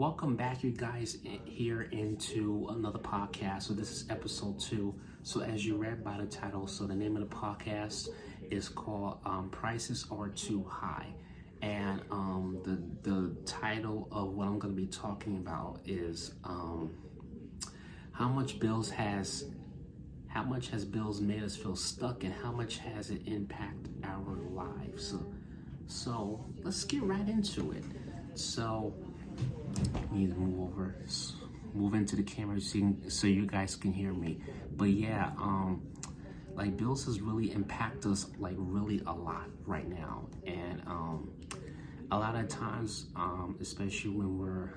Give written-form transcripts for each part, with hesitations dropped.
Welcome back, you guys, here into another podcast. So this is episode 2. So as you read by the title, so the name of the podcast is called Prices Are Too High. And the title of what I'm going to be talking about is how much has bills made us feel stuck, and how much has it impacted our lives. So let's get right into it. So I need to move into the camera so you guys can hear me. But yeah, like bills has really impacted us like really a lot right now, and a lot of times, especially when we're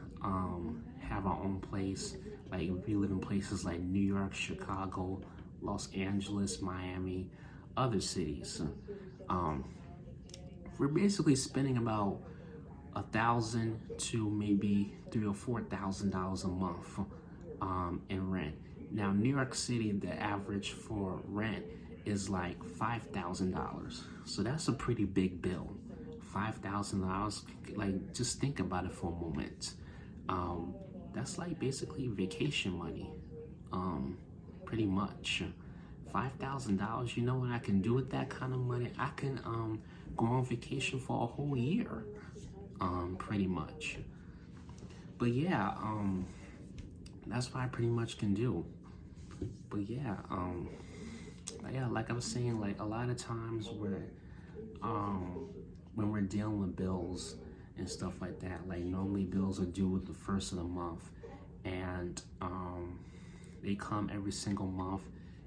have our own place, like we live in places like New York, Chicago, Los Angeles, Miami, other cities. We're basically spending about $1,000 to maybe $3,000 or $4,000 a month in rent. Now, New York City, the average for rent is like $5,000. So that's a pretty big bill. $5,000. Like, just think about it for a moment. That's like basically vacation money, pretty much. $5,000. You know what I can do with that kind of money? I can go on vacation for a whole year. Pretty much. But yeah, that's what I pretty much can do. But yeah, like I was saying, like a lot of times when we're dealing with bills and stuff like that, like normally bills are due the first of the month, and they come every single month.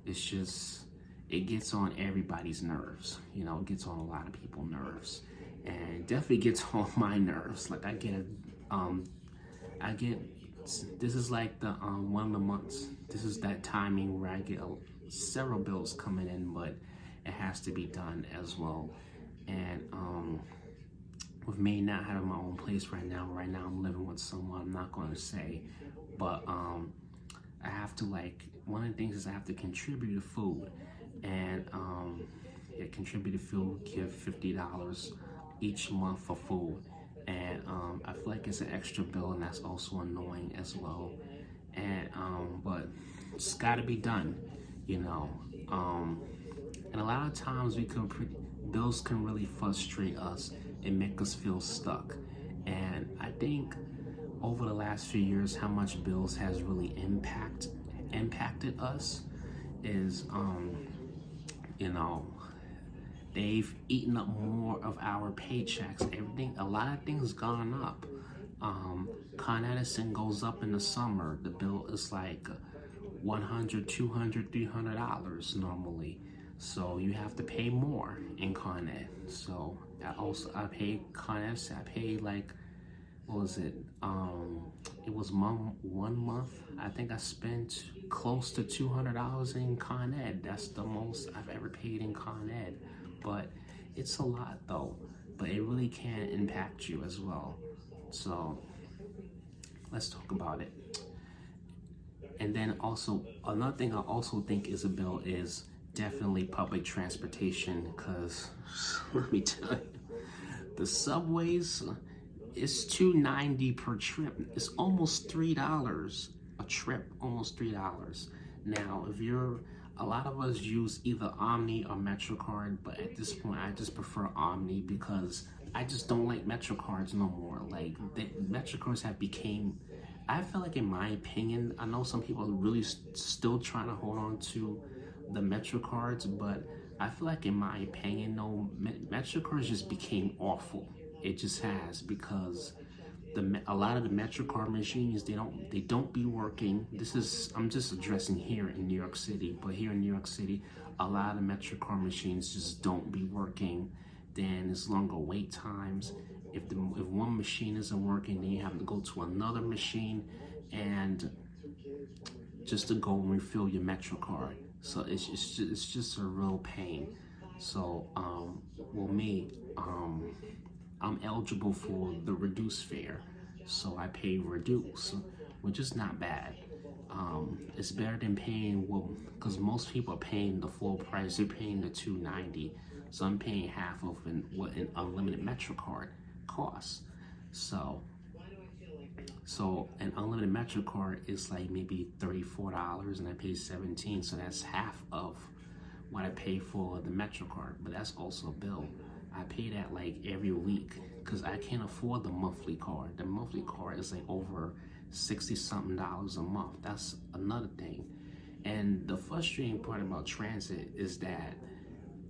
It's just, it gets on everybody's nerves. You know, it gets on a lot of people's nerves. And definitely gets on my nerves. Like I get, this is like the one of the months. This is that timing where I get several bills coming in, but it has to be done as well. And with me not having my own place right now I'm living with someone. I'm not going to say, but I have to, like, one of the things is I have to contribute to food, and contribute to food, give $50 each month for food, and I feel like it's an extra bill, and that's also annoying as well. And but it's got to be done, you know. And a lot of times bills can really frustrate us and make us feel stuck. And I think over the last few years, how much bills has really impacted us is you know, they've eaten up more of our paychecks. A lot of things gone up. Con Edison goes up in the summer. The bill is like $100, $200, $300 normally. So you have to pay more in Con Ed. So I paid Con Edison. I paid like, what was it? It was 1 month. I think I spent close to $200 in Con Ed. That's the most I've ever paid in Con Ed. But it's a lot though, but it really can impact you as well. So let's talk about it. And then also, another thing I also think is a bill is definitely public transportation, because let me tell you, the subways, it's $2.90 per trip. It's almost $3 a trip, almost $3. Now, a lot of us use either Omni or MetroCard, but at this point, I just prefer Omni because I just don't like MetroCards no more. Like, the MetroCards have became, I feel like, in my opinion, I know some people are really still trying to hold on to the MetroCards, but I feel like, in my opinion, no, MetroCards just became awful. It just has, because a lot of the MetroCard machines, they don't be working. I'm just addressing here in New York City, but here in New York City, a lot of the MetroCard machines just don't be working. Then it's longer wait times. If one machine isn't working, then you have to go to another machine and just to go and refill your MetroCard. So it's just a real pain. So well, me, I'm eligible for the reduced fare, so I pay reduce, which is not bad. It's better than paying, well, because most people are paying the full price. They're paying the $2.90, so I'm paying half of what an unlimited MetroCard costs. So So an unlimited Metro card is like maybe $34 and I pay 17, so that's half of what I pay for the Metro card, but that's also a bill. I pay that like every week because I can't afford the monthly card. The monthly card is like over 60 something dollars a month. That's another thing. And the frustrating part about transit is that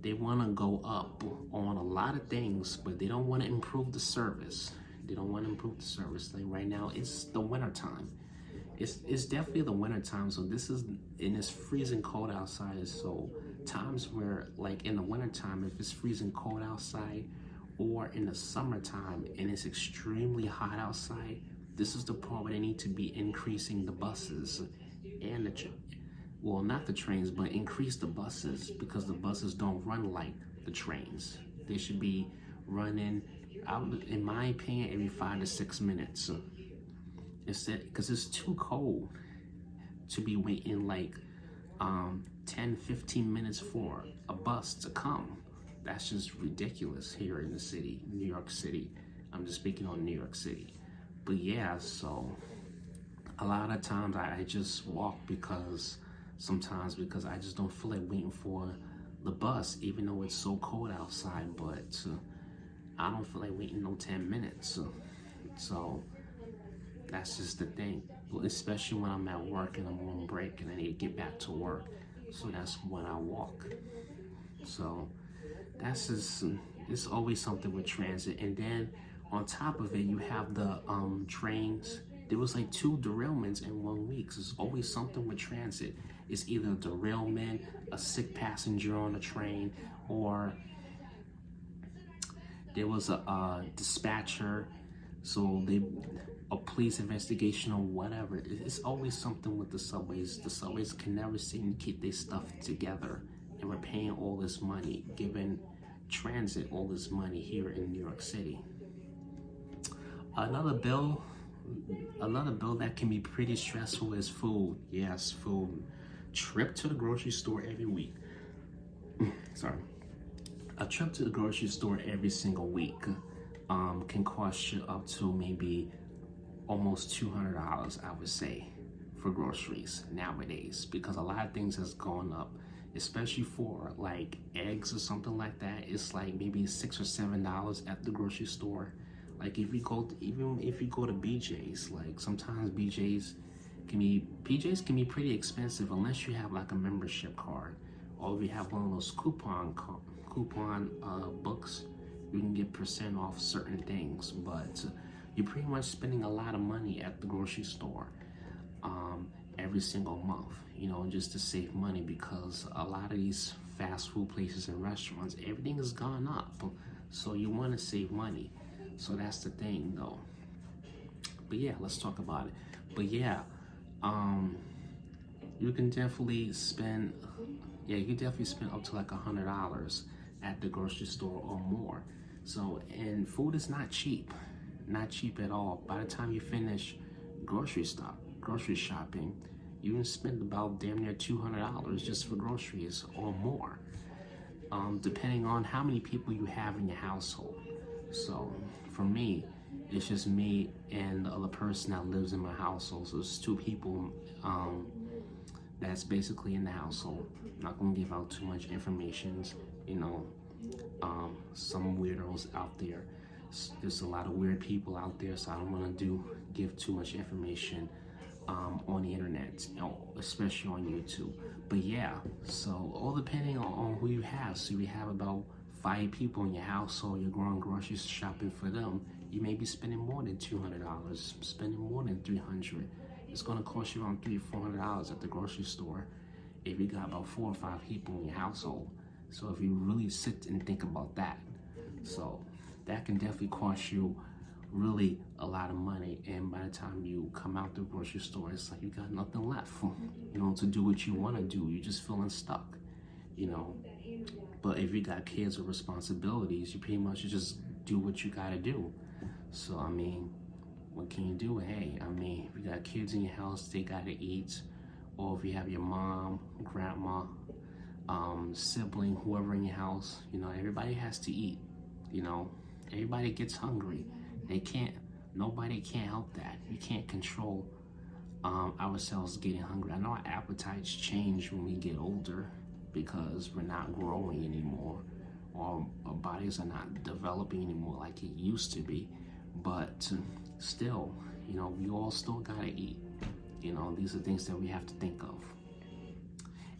they want to go up on a lot of things, but they don't want to improve the service. They don't want to improve the service. Like right now, it's the winter time. It's definitely the winter time. So this is, and it's freezing cold outside. So times where like in the winter time, if it's freezing cold outside, or in the summertime and it's extremely hot outside, this is the part where they need to be increasing the buses and the well, not the trains, but increase the buses, because the buses don't run like the trains. They should be running out, in my opinion, every 5 to 6 minutes. Instead, because it's too cold to be waiting like 10-15 minutes for a bus to come. That's just ridiculous here in the city, New York City. I'm just speaking on New York City. But yeah, so a lot of times I just walk because I just don't feel like waiting for the bus, even though it's so cold outside. But I don't feel like waiting no 10 minutes. So that's just the thing, especially when I'm at work and I'm on break and I need to get back to work. So that's when I walk. So that's just, it's always something with transit. And then on top of it, you have the trains. There was like 2 derailments in 1 week. So it's always something with transit. It's either a derailment, a sick passenger on the train, or there was a dispatcher. So a police investigation or whatever. It's always something with the subways. The subways can never seem to keep their stuff together. And we're paying all this money, giving transit all this money here in New York City. Another bill that can be pretty stressful is food. Yes, food. Trip to the grocery store every week. Sorry. A trip to the grocery store every single week can cost you up to maybe almost $200, I would say, for groceries nowadays, because a lot of things has gone up, especially for like eggs or something like that. It's like maybe $6 or $7 at the grocery store. Like even if you go to BJ's, like sometimes BJ's can be pretty expensive unless you have like a membership card, or if you have one of those coupon books, you can get % off certain things. But you're pretty much spending a lot of money at the grocery store every single month, you know, just to save money, because a lot of these fast food places and restaurants, everything has gone up. So you want to save money. So that's the thing though. But yeah, let's talk about it. But yeah, you can definitely spend up to like $100 at the grocery store or more. So, and food is not cheap at all. By the time you finish grocery shopping, you can spend about damn near $200 just for groceries or more, depending on how many people you have in your household. So for me, it's just me and the other person that lives in my household. So it's 2 people that's basically in the household. I'm not gonna give out too much information, you know. Some weirdos out there. There's a lot of weird people out there, so I don't want to give too much information on the internet, you know, especially on YouTube. But yeah, so all depending on who you have. So you have about 5 people in your household, you're going grocery shopping for them, you may be spending more than $200, spending more than $300. It's going to cost you around $300-400 at the grocery store if you got about 4 or 5 people in your household. So if you really sit and think about that, so that can definitely cost you really a lot of money. And by the time you come out the grocery store, it's like you got nothing left, you know, to do what you want to do. You're just feeling stuck, you know. But if you got kids or responsibilities, you pretty much just do what you got to do. So I mean, what can you do? Hey, I mean, if you got kids in your house, they got to eat. Or if you have your mom, grandma, sibling, whoever in your house, you know, everybody has to eat. You know, everybody gets hungry. They can't Nobody can't help that. We can't control ourselves getting hungry. I know our appetites change when we get older because we're not growing anymore, or our bodies are not developing anymore like it used to be. But still, we all still gotta eat. These are things that we have to think of.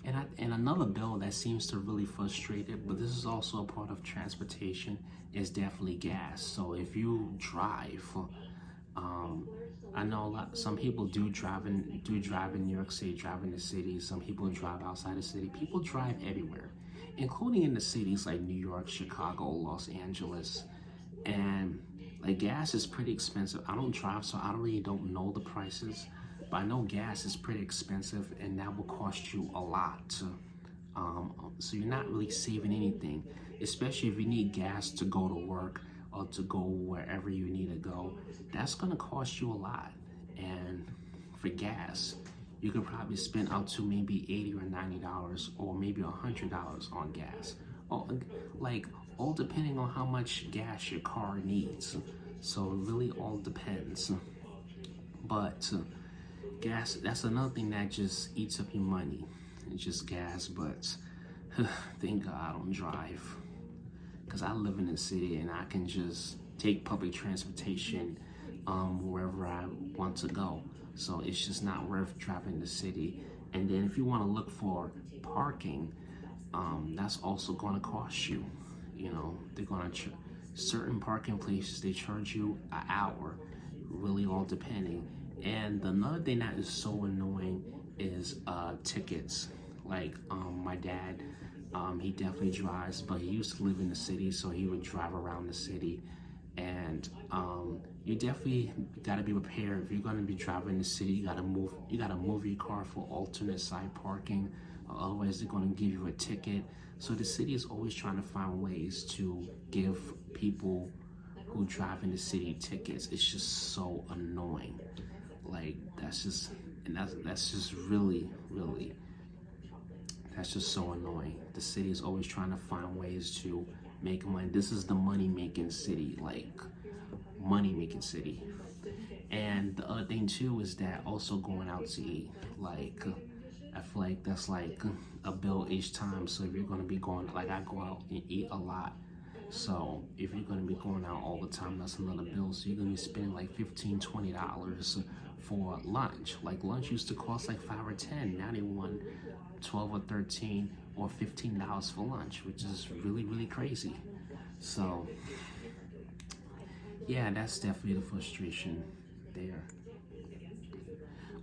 And another bill that seems to really frustrate it, but this is also a part of transportation, is definitely gas. So if you drive, I know some people do drive in New York City, drive in the city. Some people drive outside the city. People drive everywhere, including in the cities like New York, Chicago, Los Angeles, and like gas is pretty expensive. I don't drive, so I really don't know the prices. But I know gas is pretty expensive, and that will cost you a lot. So you're not really saving anything, especially if you need gas to go to work or to go wherever you need to go. That's gonna cost you a lot. And for gas, you could probably spend up to maybe $80 or $90 or maybe $100 on gas. All depending on how much gas your car needs. So it really all depends. But gas, that's another thing that just eats up your money. It's just gas, but thank God I don't drive, because I live in the city and I can just take public transportation wherever I want to go. So it's just not worth driving the city. And then if you want to look for parking, that's also going to cost you. They're going to certain parking places, they charge you an hour, really all depending. And another thing that is so annoying is tickets. Like my dad, he definitely drives, but he used to live in the city, so he would drive around the city. And you definitely got to be prepared. If you're going to be driving the city, you got to move your car for alternate side parking, otherwise they're going to give you a ticket. So the city is always trying to find ways to give people who drive in the city tickets. It's just so annoying. That's just really, that's just so annoying. The city is always trying to find ways to make money. This is the money-making city, money-making city. And the other thing too is that also going out to eat. I feel like that's like a bill each time. So if you're gonna be going, I go out and eat a lot. So if you're gonna be going out all the time, that's another bill. So you're gonna be spending like $15, $20 for lunch. Lunch used to cost like $5 or $10. Now they want $12 or $13 or $15 for lunch, which is really, really crazy. So yeah, that's definitely the frustration there.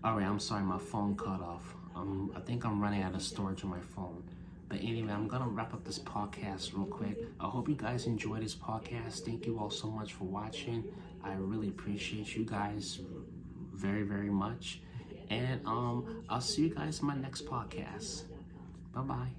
All right, I'm sorry, my phone cut off. I think I'm running out of storage on my phone. But anyway, I'm gonna wrap up this podcast real quick. I hope you guys enjoy this podcast. Thank you all so much for watching. I really appreciate you guys very, very much. And I'll see you guys in my next podcast. Bye-bye.